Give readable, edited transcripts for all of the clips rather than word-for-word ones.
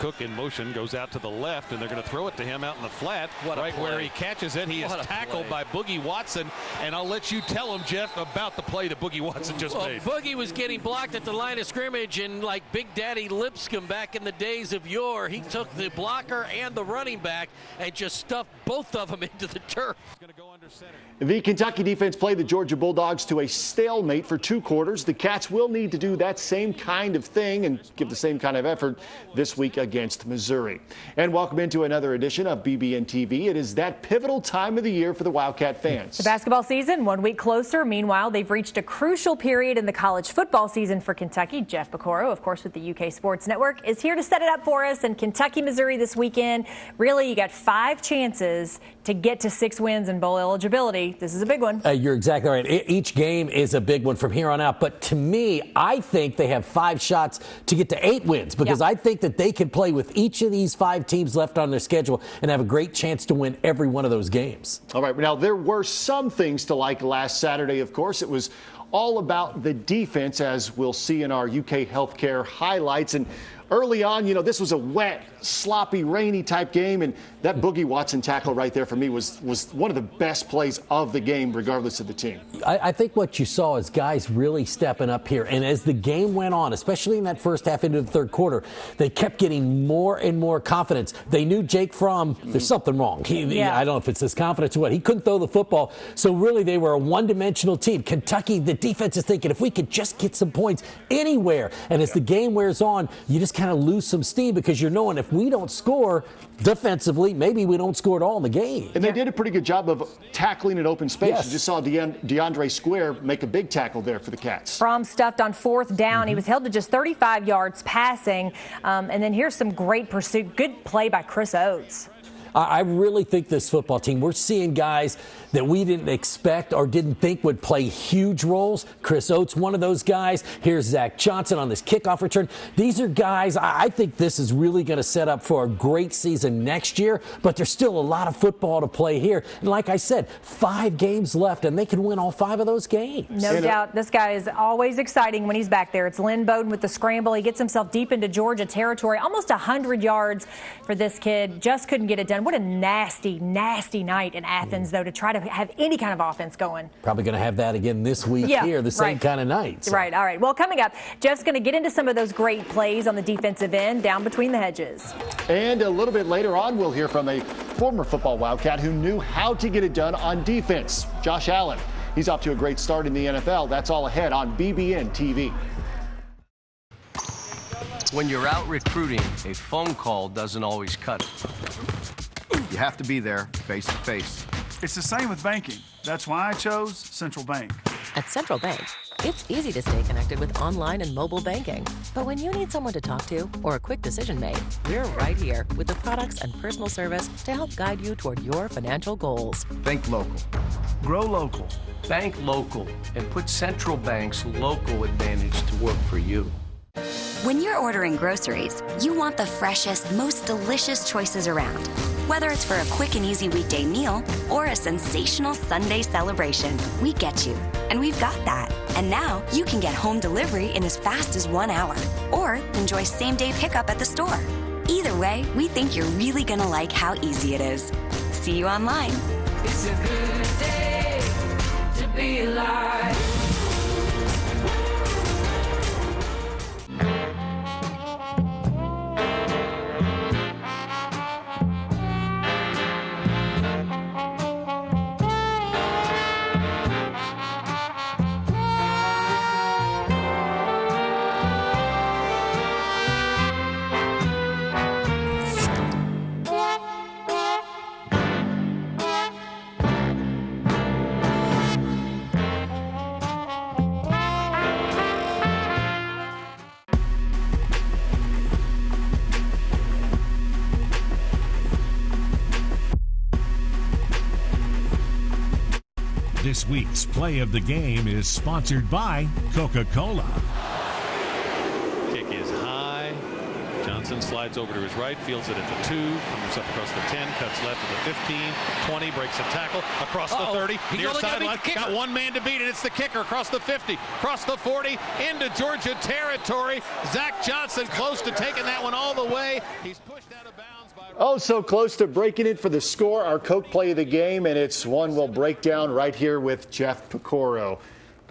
Cook in motion goes out to the left, and they're going to throw it to him out in the flat. Right where he catches it. He is tackled by Boogie Watson, and I'll let you tell him, Jeff, about the play that Boogie Watson just made. Boogie was getting blocked at the line of scrimmage, and like Big Daddy Lipscomb back in the days of yore, he took the blocker and the running back and just stuffed both of them into the turf. The Kentucky defense played the Georgia Bulldogs to a stalemate for 2 quarters. The Cats will need to do that same kind of thing and give the same kind of effort this week against Missouri. And welcome into another edition of BBNTV. It is that pivotal time of the year for the Wildcat fans. The basketball season 1 week closer. Meanwhile, they've reached a crucial period in the college football season for Kentucky. Jeff Piccoro, of course, with the UK Sports Network, is here to set it up for us. And Kentucky, Missouri this weekend. Really, you got 5 chances to get to 6 wins and bowl eligibility. This is a big one. You're exactly right. Each game is a big one from here on out. But to me, I think they have 5 shots to get to 8 wins because I think that they can play with each of these 5 teams left on their schedule and have a great chance to win every one of those games. All right. Now, there were some things to like last Saturday, of course. It was all about the defense, as we'll see in our UK healthcare highlights. And early on, this was a wet, sloppy, rainy type game, and that Boogie Watson tackle right there for me was one of the best plays of the game, regardless of the team. I think what you saw is guys really stepping up here, and as the game went on, especially in that first half into the third quarter, they kept getting more and more confidence. They knew Jake Fromm, there's something wrong. I don't know if it's his confidence or what. He couldn't throw the football, so really they were a one-dimensional team. Kentucky, the defense is thinking, if we could just get some points anywhere, and as the game wears on, you just kind of lose some steam because you're knowing if we don't score defensively, maybe we don't score at all in the game. And they did a pretty good job of tackling in open space. You just saw DeAndre Square make a big tackle there for the Cats. Fromm stuffed on 4th down. He was held to just 35 yards passing. And then here's some great pursuit. Good play by Chris Oates. I really think this football team, we're seeing guys that we didn't expect or didn't think would play huge roles. Chris Oates, one of those guys. Here's Zach Johnson on this kickoff return. These are guys, I think this is really going to set up for a great season next year, but there's still a lot of football to play here. And like I said, 5 games left, and they can win all 5 of those games. No doubt. This guy is always exciting when he's back there. It's Lynn Bowden with the scramble. He gets himself deep into Georgia territory. Almost 100 yards for this kid. Just couldn't get it done. What a nasty, nasty night in Athens, though, to try to have any kind of offense going. Probably going to have that again this week here, the same kind of night. So. Right. All right. Well, coming up, Jeff's going to get into some of those great plays on the defensive end down between the hedges. And a little bit later on, we'll hear from a former football Wildcat who knew how to get it done on defense, Josh Allen. He's off to a great start in the NFL. That's all ahead on BBN TV. When you're out recruiting, a phone call doesn't always cut it. You have to be there face to face. It's the same with banking. That's why I chose Central Bank. At Central Bank, it's easy to stay connected with online and mobile banking. But when you need someone to talk to or a quick decision made, we're right here with the products and personal service to help guide you toward your financial goals. Think local. Grow local. Bank local and put Central Bank's local advantage to work for you. When you're ordering groceries, you want the freshest, most delicious choices around. Whether it's for a quick and easy weekday meal or a sensational Sunday celebration, we get you. And we've got that. And now you can get home delivery in as fast as 1 hour or enjoy same-day pickup at the store. Either way, we think you're really gonna like how easy it is. See you online. It's a good day to be alive. This week's play of the game is sponsored by Coca-Cola. Kick is high. Johnson Johnson slides over to his right, fields it at the 2, comes up across the 10, cuts left to the 15, 20, breaks a tackle, across the 30, near sideline, got one man to beat it. It's the kicker across the 50, across the 40, into Georgia territory. Zach Johnson close to taking that one all the way. He's pushed out of bounds by... Oh, so close to breaking it for the score. Our Coke play of the game, and it's one we'll break down right here with Jeff Picoro.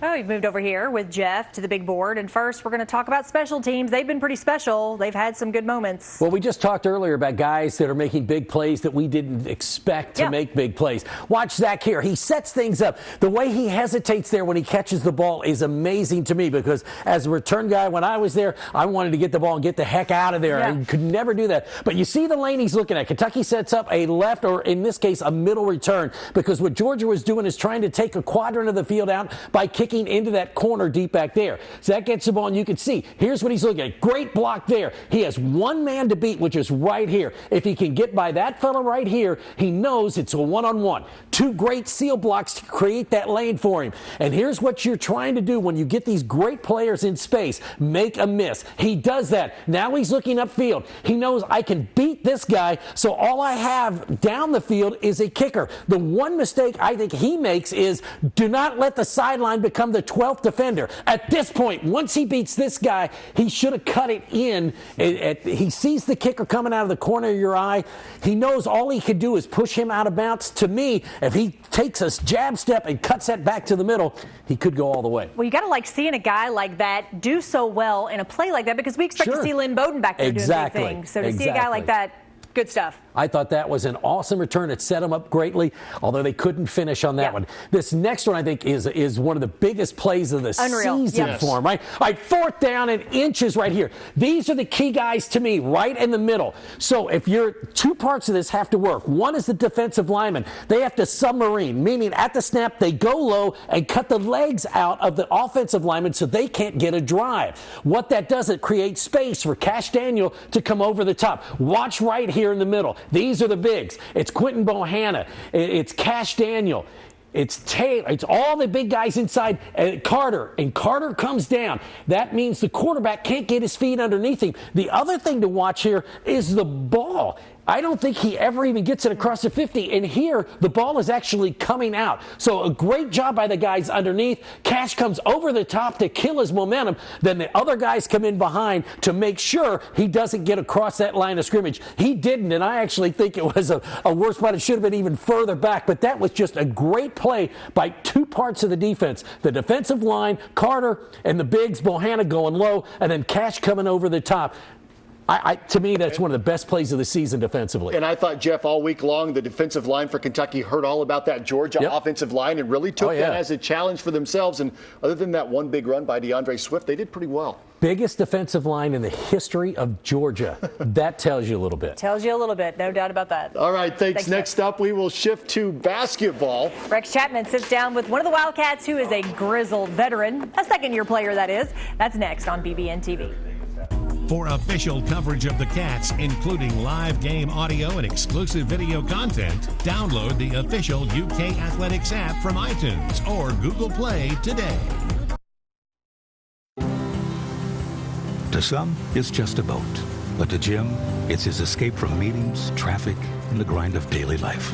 Oh, we've moved over here with Jeff to the big board. And first, we're going to talk about special teams. They've been pretty special. They've had some good moments. Well, we just talked earlier about guys that are making big plays that we didn't expect to make big plays. Watch Zach here. He sets things up. The way he hesitates there when he catches the ball is amazing to me, because as a return guy, when I was there, I wanted to get the ball and get the heck out of there. I could never do that. But you see the lane he's looking at. Kentucky sets up a left, or in this case, a middle return, because what Georgia was doing is trying to take a quadrant of the field out by kicking into that corner deep back there. So that gets the ball, and you can see, here's what he's looking at. Great block there. He has one man to beat, which is right here. If he can get by that fella right here, he knows it's a one-on-one. Two great seal blocks to create that lane for him. And here's what you're trying to do when you get these great players in space. Make a miss. He does that. Now he's looking upfield. He knows I can beat this guy, so all I have down the field is a kicker. The one mistake I think he makes is do not let the sideline become the 12th defender. At this point, once he beats this guy, he should have cut it in. He sees the kicker coming out of the corner of your eye. He knows all he could do is push him out of bounds. To me, if he takes a jab step and cuts that back to the middle, he could go all the way. Well, you got to like seeing a guy like that do so well in a play like that, because we expect to see Lynn Bowden back there doing big things. So to see a guy like that, good stuff. I thought that was an awesome return. It set them up greatly, although they couldn't finish on that one. This next one, I think, is one of the biggest plays of the season for him, right? All right, 4th down and inches right here. These are the key guys to me, right in the middle. So if you're, two parts of this have to work. One is the defensive lineman. They have to submarine, meaning at the snap, they go low and cut the legs out of the offensive lineman so they can't get a drive. What that does, it creates space for Cash Daniel to come over the top. Watch right here in the middle. These are the bigs. It's Quentin Bohanna. It's Cash Daniel. It's Taylor. It's all the big guys inside. Carter. And Carter comes down. That means the quarterback can't get his feet underneath him. The other thing to watch here is the ball. I don't think he ever even gets it across the 50. And here, the ball is actually coming out. So a great job by the guys underneath. Cash comes over the top to kill his momentum. Then the other guys come in behind to make sure he doesn't get across that line of scrimmage. He didn't, and I actually think it was a worse spot. It should have been even further back. But that was just a great play by two parts of the defense. The defensive line, Carter, and the bigs, Bohanna going low, and then Cash coming over the top. To me, that's one of the best plays of the season defensively. And I thought, Jeff, all week long, the defensive line for Kentucky heard all about that Georgia offensive line and really took that as a challenge for themselves. And other than that one big run by DeAndre Swift, they did pretty well. Biggest defensive line in the history of Georgia. That tells you a little bit. Tells you a little bit, no doubt about that. All right, thanks. Next up, we will shift to basketball. Rex Chapman sits down with one of the Wildcats who is a grizzled veteran, a second-year player, that is. That's next on BBNTV. For official coverage of the Cats, including live game audio and exclusive video content, download the official UK Athletics app from iTunes or Google Play today. To some, it's just a boat. But to Jim, it's his escape from meetings, traffic, and the grind of daily life.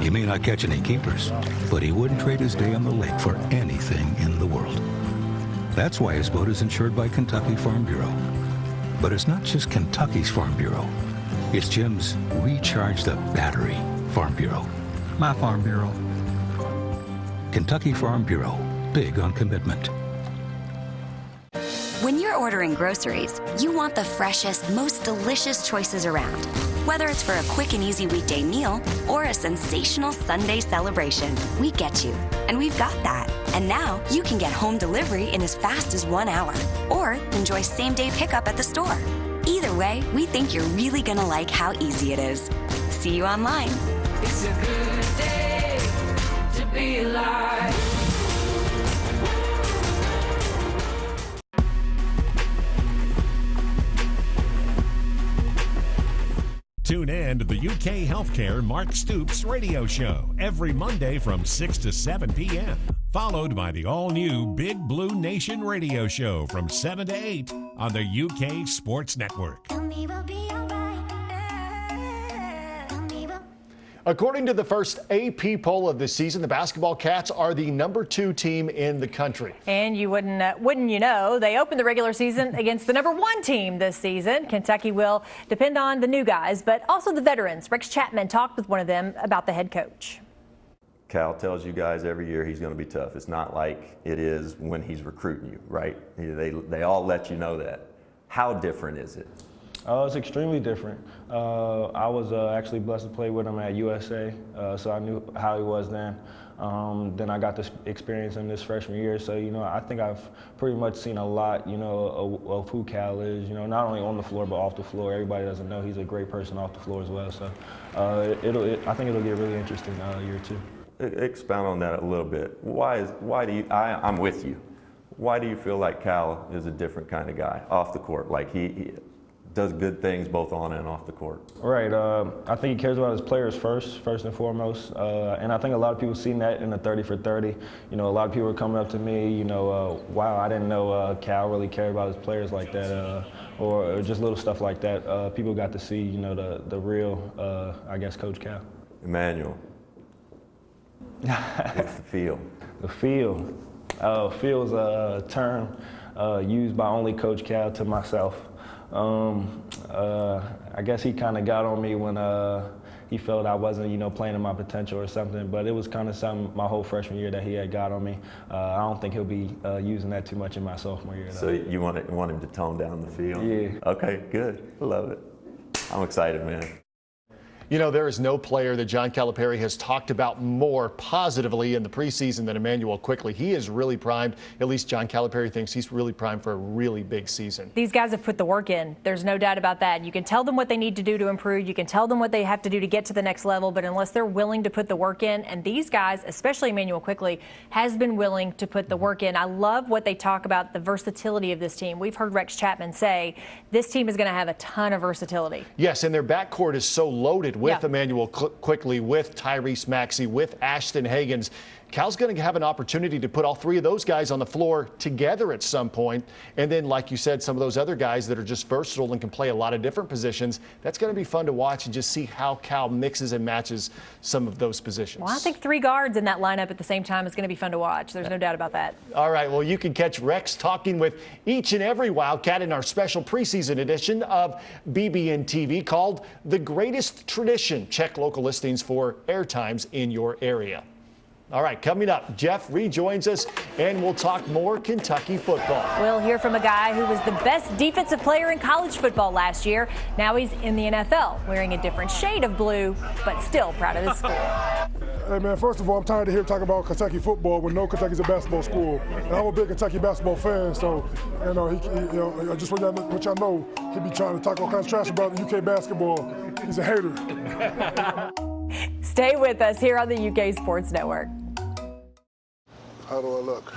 He may not catch any keepers, but he wouldn't trade his day on the lake for anything in the world. That's why his boat is insured by Kentucky Farm Bureau. But it's not just Kentucky's Farm Bureau. It's Jim's Recharge the Battery Farm Bureau. My Farm Bureau. Kentucky Farm Bureau. Big on commitment. When you're ordering groceries, you want the freshest, most delicious choices around. Whether it's for a quick and easy weekday meal or a sensational Sunday celebration, we get you. And we've got that. And now you can get home delivery in as fast as 1 hour or enjoy same-day pickup at the store. Either way, we think you're really gonna like how easy it is. See you online. It's a good day to be alive. Tune in to the UK Healthcare Mark Stoops radio show every Monday from 6 to 7 p.m. Followed by the all-new Big Blue Nation radio show from 7 to 8 on the UK Sports Network. According to the first AP poll of the season, the basketball Cats are the #2 team in the country. And you wouldn't you know, they opened the regular season against the #1 team this season. Kentucky will depend on the new guys, but also the veterans. Rex Chapman talked with one of them about the head coach. Cal tells you guys every year he's going to be tough. It's not like it is when he's recruiting you, right? They all let you know that. How different is it? It's extremely different. I was actually blessed to play with him at USA, so I knew how he was then. Then I got this experience in this freshman year, so I think I've pretty much seen a lot, of who Cal is. Not only on the floor but off the floor. Everybody doesn't know he's a great person off the floor as well. So I think it'll get a really interesting year too. Expound on that a little bit. Why do you? I'm with you. Why do you feel like Cal is a different kind of guy off the court? Like he does good things both on and off the court. Right. I think he cares about his players first and foremost. And I think a lot of people seen that in the 30 for 30. A lot of people were coming up to me, wow, I didn't know Cal really cared about his players like that, or just little stuff like that. People got to see, the real, I guess, Coach Cal. Emmanuel, what's the feel? The feel. Feel is a term used by only Coach Cal to myself. I guess he kind of got on me when he felt I wasn't, playing to my potential or something. But it was kind of something my whole freshman year that he had got on me. I don't think he'll be using that too much in my sophomore year, though. So you want him to tone down the field? Yeah. Okay, good. I love it. I'm excited, man. There is no player that John Calipari has talked about more positively in the preseason than Emmanuel Quickley. He is really primed. At least John Calipari thinks he's really primed for a really big season. These guys have put the work in. There's no doubt about that. You can tell them what they need to do to improve. You can tell them what they have to do to get to the next level. But unless they're willing to put the work in, and these guys, especially Emmanuel Quickley, has been willing to put the work in. I love what they talk about, the versatility of this team. We've heard Rex Chapman say this team is going to have a ton of versatility. Yes, and their backcourt is so loaded with Emmanuel Quickley, with Tyrese Maxey, with Ashton Hagans. Cal's going to have an opportunity to put all three of those guys on the floor together at some point. And then, like you said, some of those other guys that are just versatile and can play a lot of different positions. That's going to be fun to watch and just see how Cal mixes and matches some of those positions. Well, I think three guards in that lineup at the same time is going to be fun to watch. There's no doubt about that. All right. Well, you can catch Rex talking with each and every Wildcat in our special preseason edition of BBNTV called The Greatest Tradition. Check local listings for airtimes in your area. All right, coming up, Jeff rejoins us, and we'll talk more Kentucky football. We'll hear from a guy who was the best defensive player in college football last year. Now he's in the NFL, wearing a different shade of blue, but still proud of his school. Hey, man, first of all, I'm tired of hearing talking about Kentucky football when Kentucky's a basketball school. And I'm a big Kentucky basketball fan, so, he just what y'all know, he be trying to talk all kinds of trash about the UK basketball. He's a hater. Stay with us here on the UK Sports Network. How do I look?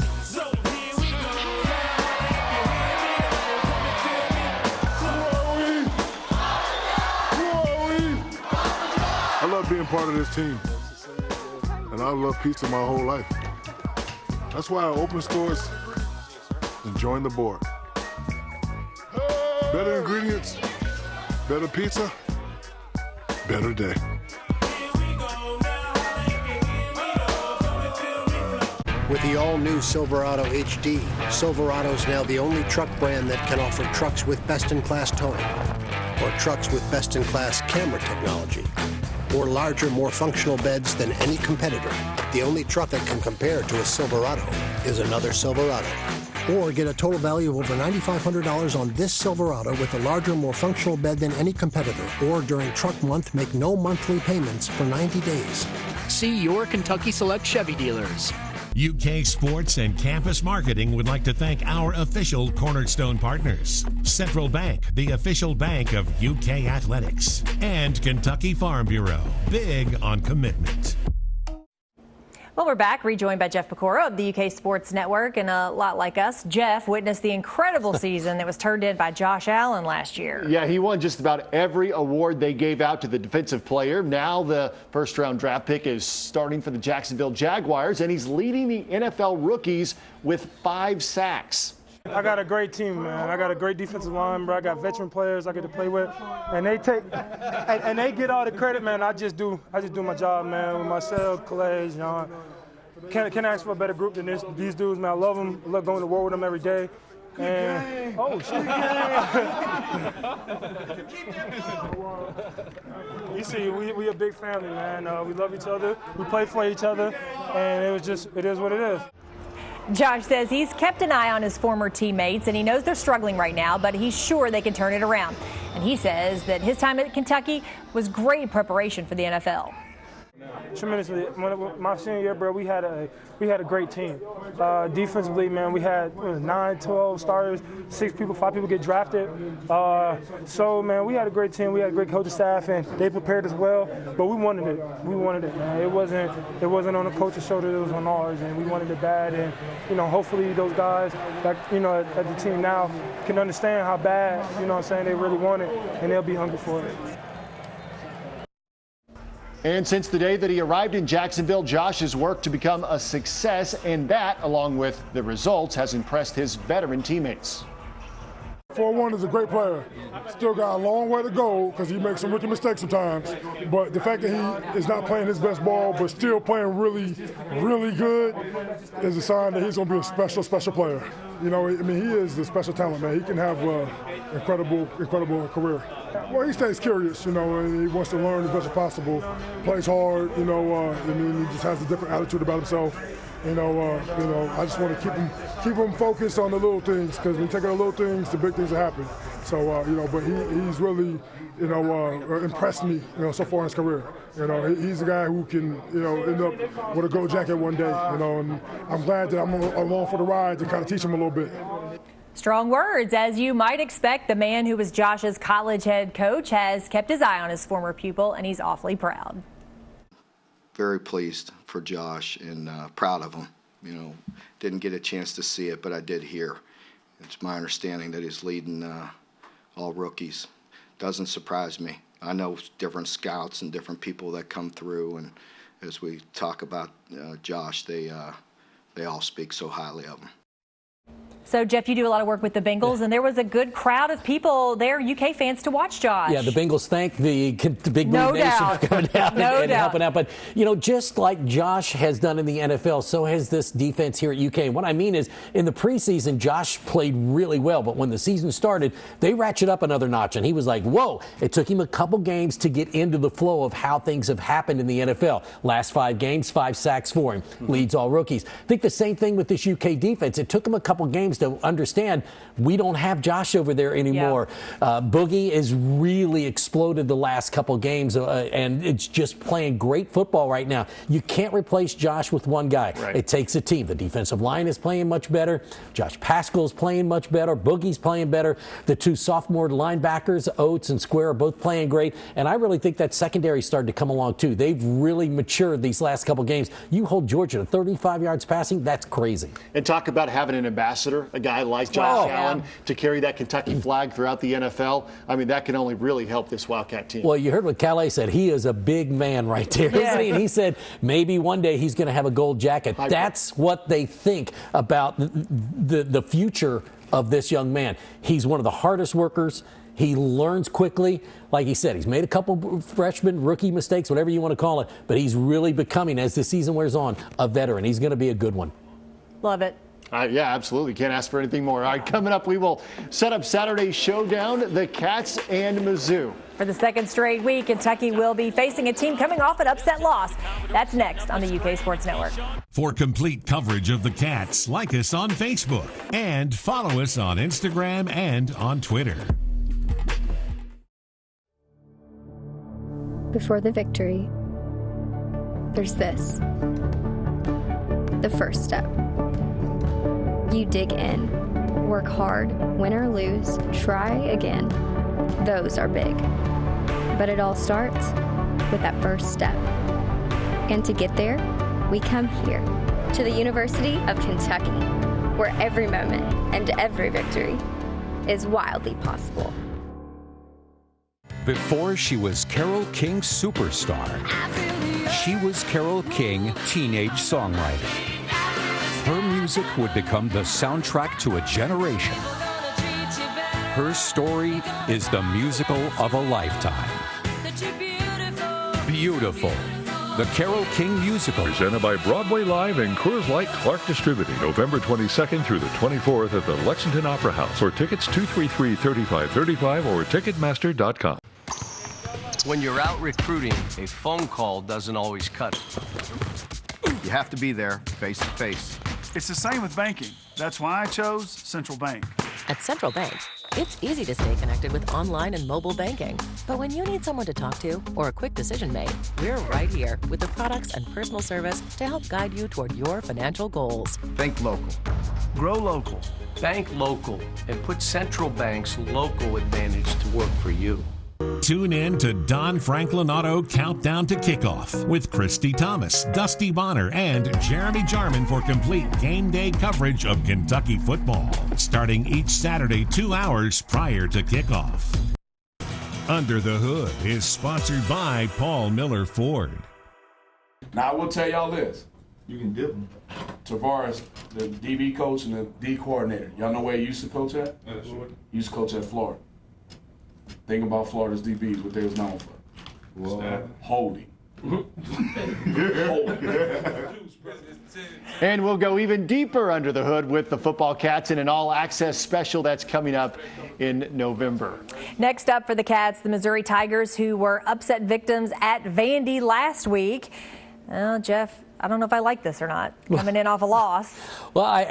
I love being part of this team. And I love pizza my whole life. That's why I open stores and join the board. Better ingredients, better pizza, better day. With the all-new Silverado HD, Silverado's now the only truck brand that can offer trucks with best-in-class towing, or trucks with best-in-class camera technology, or larger, more functional beds than any competitor. The only truck that can compare to a Silverado is another Silverado. Or get a total value of over $9,500 on this Silverado with a larger, more functional bed than any competitor. Or during truck month, make no monthly payments for 90 days. See your Kentucky Select Chevy dealers. UK Sports and Campus Marketing would like to thank our official Cornerstone partners, Central Bank, the official bank of UK Athletics, and Kentucky Farm Bureau, big on commitment. Well, we're back, rejoined by Jeff Pecora of the UK Sports Network. And a lot like us, Jeff witnessed the incredible season that was turned in by Josh Allen last year. Yeah, he won just about every award they gave out to the defensive player. Now the first-round draft pick is starting for the Jacksonville Jaguars, and he's leading the NFL rookies with 5 sacks. I got a great team, man. I got a great defensive line, bro. I got veteran players I get to play with, and they get all the credit, man. I just do my job, man. With myself, Calais, John. Can't ask for a better group than these dudes, man. I love them. I love going to war with them every day. And oh shit! You see, we a big family, man. We love each other. We play for each other, and it is what it is. Josh says he's kept an eye on his former teammates, and he knows they're struggling right now, but he's sure they can turn it around. And he says that his time at Kentucky was great preparation for the NFL. Tremendously. My senior year, bro, we had a great team. Defensively, man, we had 9, 12 starters, 5 people get drafted. So, man, we had a great team. We had a great coaching staff, and they prepared us well. But we wanted it. We wanted it, man. It wasn't on the coach's shoulder. It was on ours, and we wanted it bad. And hopefully those guys, at the team now, can understand how bad, they really want it, and they'll be hungry for it. And since the day that he arrived in Jacksonville, Josh has worked to become a success, and that, along with the results, has impressed his veteran teammates. 4-1 is a great player. Still got a long way to go because he makes some rookie mistakes sometimes. But the fact that he is not playing his best ball but still playing really, really good is a sign that he's going to be a special, special player. He is the special talent, man. He can have an incredible career. Well, he stays curious, and he wants to learn as much as possible. Plays hard, he just has a different attitude about himself. I just want to keep him focused on the little things, because when you take out the little things, the big things will happen. So, but he's really, impressed me, so far in his career. He's a guy who can, end up with a gold jacket one day, and I'm glad that I'm along for the ride to kind of teach him a little bit. Strong words. As you might expect, the man who was Josh's college head coach has kept his eye on his former pupil, and he's awfully proud. Very pleased for Josh and proud of him. Didn't get a chance to see it, but I did hear. It's my understanding that he's leading all rookies. Doesn't surprise me. I know different scouts and different people that come through, and as we talk about Josh, they all speak so highly of him. So, Jeff, you do a lot of work with the Bengals, and there was a good crowd of people there, UK fans, to watch Josh. Yeah, the Bengals thank the Big Blue Nation for coming down and helping out. But, just like Josh has done in the NFL, so has this defense here at UK. What I mean is, in the preseason, Josh played really well, but when the season started, they ratcheted up another notch, and he was like, whoa. It took him a couple games to get into the flow of how things have happened in the NFL. Last 5 games, 5 sacks for him. Leads all rookies. I think the same thing with this UK defense. It took him a couple games to understand we don't have Josh over there anymore. Boogie has really exploded the last couple games, and it's just playing great football right now. You can't replace Josh with one guy. Right. It takes a team. The defensive line is playing much better. Josh Paschal's playing much better. Boogie's playing better. The 2 sophomore linebackers, Oates and Square, are both playing great. And I really think that secondary started to come along, too. They've really matured these last couple games. You hold Georgia to 35 yards passing, that's crazy. And talk about having an ambassador, a guy like Josh Allen, to carry that Kentucky flag throughout the NFL. I mean, that can only really help this Wildcat team. Well, you heard what Calais said. He is a big man right there, isn't he? And he said maybe one day he's going to have a gold jacket. That's what they think about the future of this young man. He's one of the hardest workers. He learns quickly. Like he said, he's made a couple freshman rookie mistakes, whatever you want to call it, but he's really becoming, as the season wears on, a veteran. He's going to be a good one. Love it. Yeah, absolutely. Can't ask for anything more. All right, coming up, we will set up Saturday's showdown, the Cats and Mizzou. For the second straight week, Kentucky will be facing a team coming off an upset loss. That's next on the UK Sports Network. For complete coverage of the Cats, like us on Facebook and follow us on Instagram and on Twitter. Before the victory, there's this. The first step. You dig in, work hard, win or lose, try again. Those are big. But it all starts with that first step. And to get there, we come here to the University of Kentucky, where every moment and every victory is wildly possible. Before she was Carole King's superstar, she was Carole King, teenage songwriter. Her music music would become the soundtrack to a generation. Her story is the musical of a lifetime. Beautiful. The Carole King Musical. Presented by Broadway Live and Coors Light Clark Distributing, November 22nd through the 24th at the Lexington Opera House. For tickets, 233-3535 or Ticketmaster.com. When you're out recruiting, a phone call doesn't always cut it. You have to be there face to face. It's the same with banking. That's why I chose Central Bank. At Central Bank, it's easy to stay connected with online and mobile banking. But when you need someone to talk to or a quick decision made, we're right here with the products and personal service to help guide you toward your financial goals. Think local. Grow local. Bank local and put Central Bank's local advantage to work for you. Tune in to Don Franklin Auto Countdown to Kickoff with Christy Thomas, Dusty Bonner, and Jeremy Jarman for complete game day coverage of Kentucky football, starting each Saturday 2 hours prior to kickoff. Under the Hood is sponsored by Paul Miller Ford. Now, I will tell y'all this. You can dip them. Tavares, the DB coach and the D coordinator. Y'all know where he used to coach at? He used to coach at Florida. Think about Florida's DBs, what they was known for. Holding. And we'll go even deeper under the hood with the Football Cats in an all-access special that's coming up in November. Next up for the Cats, the Missouri Tigers, who were upset victims at Vandy last week. Well, Jeff, I don't know if I like this or not, coming in off a loss. Well,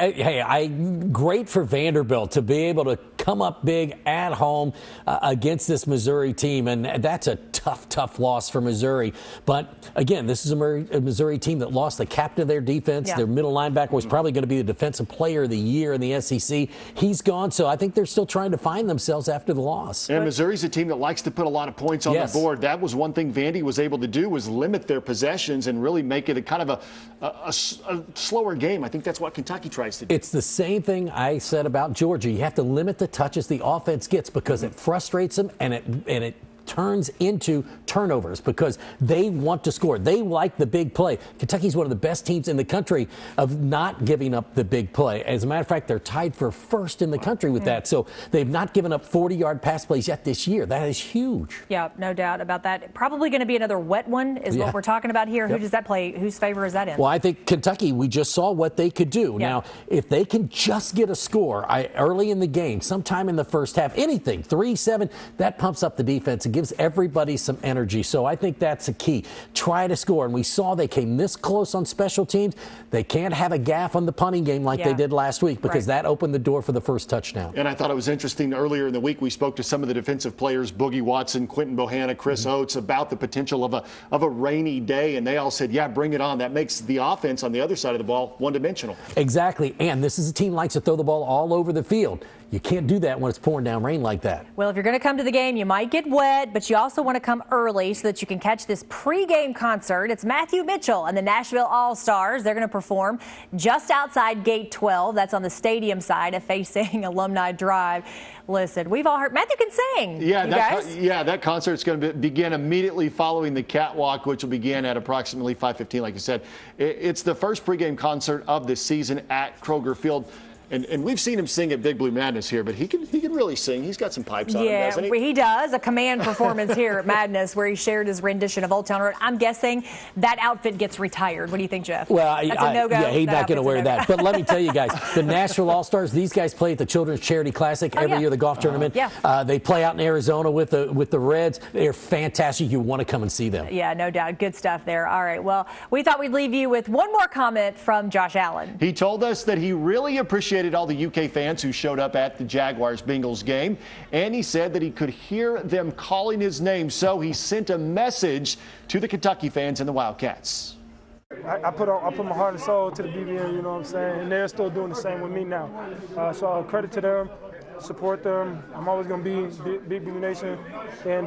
great for Vanderbilt to be able to come up big at home against this Missouri team, and that's a tough loss for Missouri. But again, this is a Missouri team that lost the captain of their defense. Yeah. Their middle linebacker was probably going to be the defensive player of the year in the SEC. He's gone, so I think they're still trying to find themselves after the loss. And Missouri's a team that likes to put a lot of points on the board. That was one thing Vandy was able to do, was limit their possessions and really make it a kind of a slower game. I think that's what Kentucky tries to do. It's the same thing I said about Georgia. You have to limit the touches the offense gets because it frustrates them and it turns into turnovers because they want to score. They like the big play. Kentucky's one of the best teams in the country of not giving up the big play. As a matter of fact, they're tied for first in the country with that. So they've not given up 40-yard pass plays yet this year. That is huge. Yeah, no doubt about that. Probably going to be another wet one is what we're talking about here. Who does that play? Whose favor is that in? Well, I think Kentucky, we just saw what they could do. Now, if they can just get a score early in the game, sometime in the first half, anything, 3-7, that pumps up the defense and gives everybody some energy. So I think that's a key. Try to score. And we saw they came this close on special teams. They can't have a gaffe on the punting game like they did last week because that opened the door for the first touchdown. And I thought it was interesting earlier in the week we spoke to some of the defensive players, Boogie Watson, Quentin Bohanna, Chris Oates, about the potential of a rainy day. And they all said, yeah, bring it on. That makes the offense on the other side of the ball one-dimensional. Exactly. And this is a team that likes to throw the ball all over the field. You can't do that when it's pouring down rain like that. Well, if you're going to come to the game, you might get wet, but you also want to come early so that you can catch this pregame concert. It's Matthew Mitchell and the Nashville All-Stars. They're going to perform just outside Gate 12. That's on the stadium side of facing Alumni Drive. Listen, we've all heard Matthew can sing. Yeah, that concert's going to begin immediately following the catwalk, which will begin at approximately 5:15, like you said. It's the first pregame concert of the season at Kroger Field. And we've seen him sing at Big Blue Madness here, but he can really sing. He's got some pipes on him, doesn't he? He does. A command performance here at Madness where he shared his rendition of Old Town Road. I'm guessing that outfit gets retired. What do you think, Jeff? Well, that's a no-go. Yeah, he's not going to wear that. But let me tell you guys, the Nashville All-Stars, these guys play at the Children's Charity Classic every year, the golf tournament. They play out in Arizona with the Reds. They're fantastic. You want to come and see them. Yeah, no doubt. Good stuff there. All right. Well, we thought we'd leave you with one more comment from Josh Allen. He told us that he really appreciated all the UK fans who showed up at the Jaguars-Bengals game, and he said that he could hear them calling his name, so he sent a message to the Kentucky fans and the Wildcats. I put my heart and soul to the BBN, you know what I'm saying, and they're still doing the same with me now. So credit to them, support them. I'm always going to be Big Blue Nation, and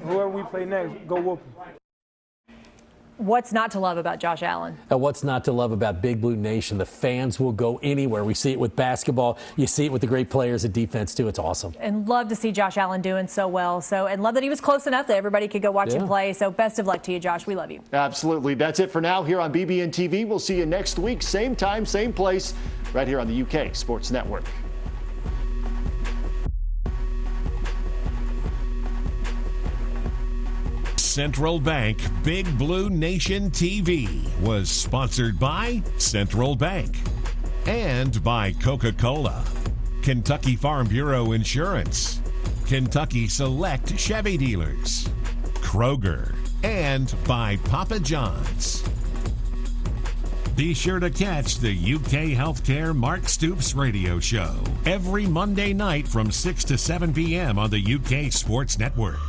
whoever we play next, go whoop them. What's not to love about Josh Allen? What's not to love about Big Blue Nation? The fans will go anywhere. We see it with basketball. You see it with the great players at defense, too. It's awesome. And love to see Josh Allen doing so well. And love that he was close enough that everybody could go watch him play. So best of luck to you, Josh. We love you. Absolutely. That's it for now here on BBNTV. We'll see you next week. Same time, same place, right here on the UK Sports Network. Central Bank Big Blue Nation TV was sponsored by Central Bank and by Coca-Cola, Kentucky Farm Bureau Insurance, Kentucky Select Chevy Dealers, Kroger, and by Papa John's. Be sure to catch the UK Healthcare Mark Stoops radio show every Monday night from 6 to 7 p.m. on the UK Sports Network.